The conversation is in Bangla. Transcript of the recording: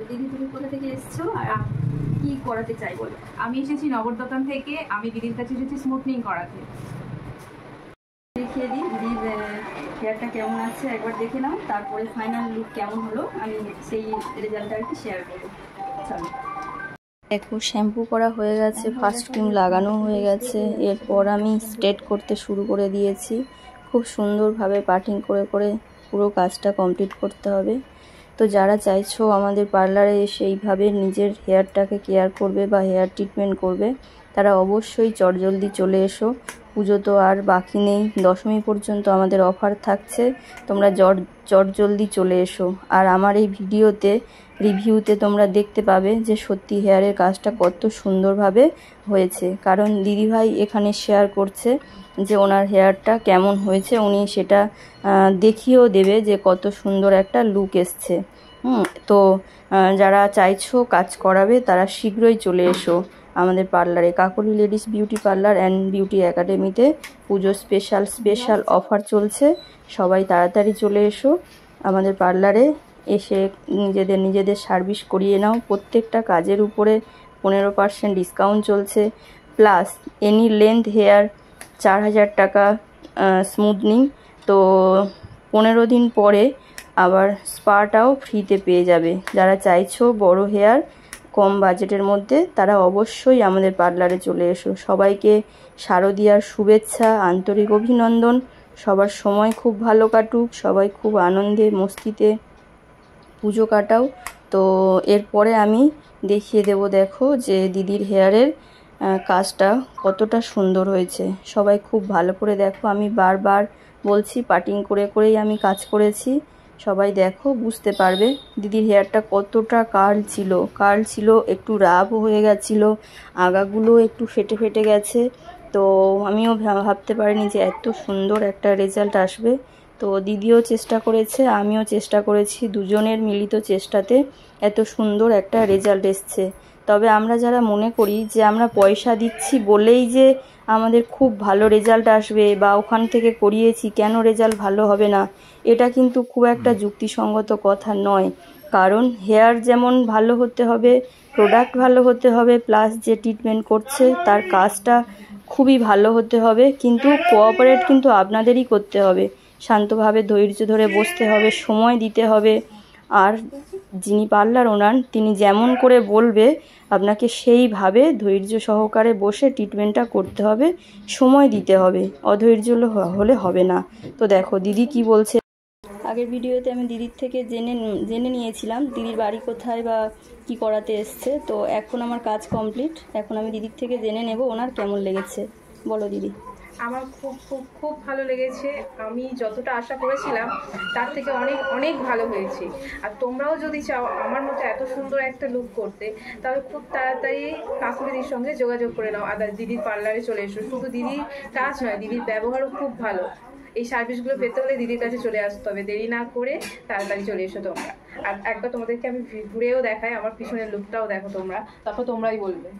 দিদি তুমি কোথা থেকে এসছো আর কি করাতে চাই বলো? আমি এসেছি নগরদোকান থেকে। আমি দিদির কাছে এসেছি স্মুথনিং করাতে। দেখিয়ে দিই দিদির হেয়ারটা কেমন আছে একবার দেখে নাও, তারপরে ফাইনাল লুক কেমন হলো আমি সেই রেজাল্টটা আর কি শেয়ার করবো। চলো দেখো, শ্যাম্পু করা হয়ে গেছে, ফার্স্ট ক্রিম লাগানো হয়ে গেছে। এরপর আমি স্ট্রেট করতে শুরু করে দিয়েছি। খুব সুন্দরভাবে পার্টিং করে করে পুরো কাজটা কমপ্লিট করতে হবে। তো যারা চাইছো আমাদের পার্লারে এসে এইভাবে নিজের হেয়ারটাকে কেয়ার করবে বা হেয়ার ট্রিটমেন্ট করবে, তারা অবশ্যই চটজলদি চলে এসো। পুজো তো আর বাকি নেই, দশমী পর্যন্ত আমাদের অফার থাকছে। তোমরা চটজলদি চলে এসো। আর আমার এই ভিডিওতে রিভিউতে তোমরা দেখতে পাবে যে সত্যি হেয়ারের কাজটা কত সুন্দরভাবে হয়েছে, কারণ দিদিভাই এখানে শেয়ার করছে যে ওনার হেয়ারটা কেমন হয়েছে। উনি সেটা দেখিয়েও দেবে যে কত সুন্দর একটা লুক এসছে। তো যারা চাইছো কাজ করাবে তারা শীঘ্রই চলে এসো আমাদের পার্লারে, Kakoli ladies beauty parlour and beauty একাডেমিতে পুজো স্পেশাল অফার চলছে। সবাই তাড়াতাড়ি চলে এসো আমাদের পার্লারে, এসে নিজেদের সার্ভিস করিয়ে নাও। প্রত্যেকটা কাজের উপরে 15% ডিসকাউন্ট চলছে, প্লাস এনি লেন্থ হেয়ার 4000 টাকা স্মুথনিং। তো 15 দিন পরে আবার স্পাটাও ফ্রিতে পেয়ে যাবে। যারা চাইছো বড় হেয়ার কম বাজেটের মধ্যে, তারা অবশ্যই আমাদের পার্লারে চলে এসো। সবাইকে শারদীয়ার শুভেচ্ছা, আন্তরিক অভিনন্দন। সবার সময় খুব ভালো কাটুক, সবাই খুব আনন্দে মস্তিতে পুজো কাটাও। তো এরপরে আমি দেখিয়ে দেব, দেখো যে দিদির হেয়ারের কাজটা কতটা সুন্দর হয়েছে। সবাই খুব ভালো করে দেখো, আমি বারবার বলছি পার্টিং করে করেই আমি কাজ করেছি। সবাই দেখো, বুঝতে পারবে দিদির হেয়ারটা কতটা কার্ল ছিল, একটু রাফ হয়ে গেছিলো, আগাগুলো একটু ফেটে ফেটে গেছে। তো আমিও ভাবতে পারিনি যে এত সুন্দর একটা রেজাল্ট আসবে। তো দিদিও চেষ্টা করেছে, আমিও চেষ্টা করেছি, দুজনের মিলিত চেষ্টাতে এত সুন্দর একটা রেজাল্ট এসছে। তবে আমরা যারা মনে করি যে আমরা পয়সা দিচ্ছি বলেই যে আমাদের খুব ভালো রেজাল্ট আসবে বা ওখান থেকে করিয়েছি কেন রেজাল্ট ভালো হবে না, এটা কিন্তু খুব একটা যুক্তিসঙ্গত কথা নয়। কারণ হেয়ার যেমন ভালো হতে হবে, প্রোডাক্ট ভালো হতে হবে, প্লাস যে ট্রিটমেন্ট করছে তার কাজটা খুবই ভালো হতে হবে। কিন্তু কোঅপারেট কিন্তু আপনাদেরই করতে হবে, শান্তভাবে ধৈর্য ধরে বসতে হবে, সময় দিতে হবে। আর যিনি পার্লার ওনার, তিনি যেমন করে বলবে আপনাকে সেইভাবে ধৈর্য সহকারে বসে ট্রিটমেন্টটা করতে হবে, সময় দিতে হবে, অধৈর্য হলে হবে না। তো দেখো দিদি কি বলছে। আগের ভিডিওতে আমি দিদির থেকে জেনে নিয়েছিলাম দিদির বাড়ি কোথায় বা কি করাতে এসছে। তো এখন আমার কাজ কমপ্লিট, এখন আমি দিদির থেকে জেনে নেব ওনার কেমন লেগেছে। বলো দিদি। আমার খুব খুব খুব ভালো লেগেছে। আমি যতটা আশা করেছিলাম তার থেকে অনেক অনেক ভালো হয়েছে। আর তোমরাও যদি চাও আমার মতো এত সুন্দর একটা লুক করতে, তাহলে খুব তাড়াতাড়ি কাকুলিদির সঙ্গে যোগাযোগ করে নাও, আর দিদির পার্লারে চলে এসো। শুধু দিদির কাজ নয়, দিদির ব্যবহারও খুব ভালো। এই সার্ভিসগুলো পেতে হলে দিদির কাছে চলে আসতে হবে, দেরি না করে তাড়াতাড়ি চলে এসো তোমরা। আর একবার তোমাদেরকে আমি ঘুরেও দেখাই, আমার পিছনের লুকটাও দেখো তোমরা, তারপর তোমরাই বলবে।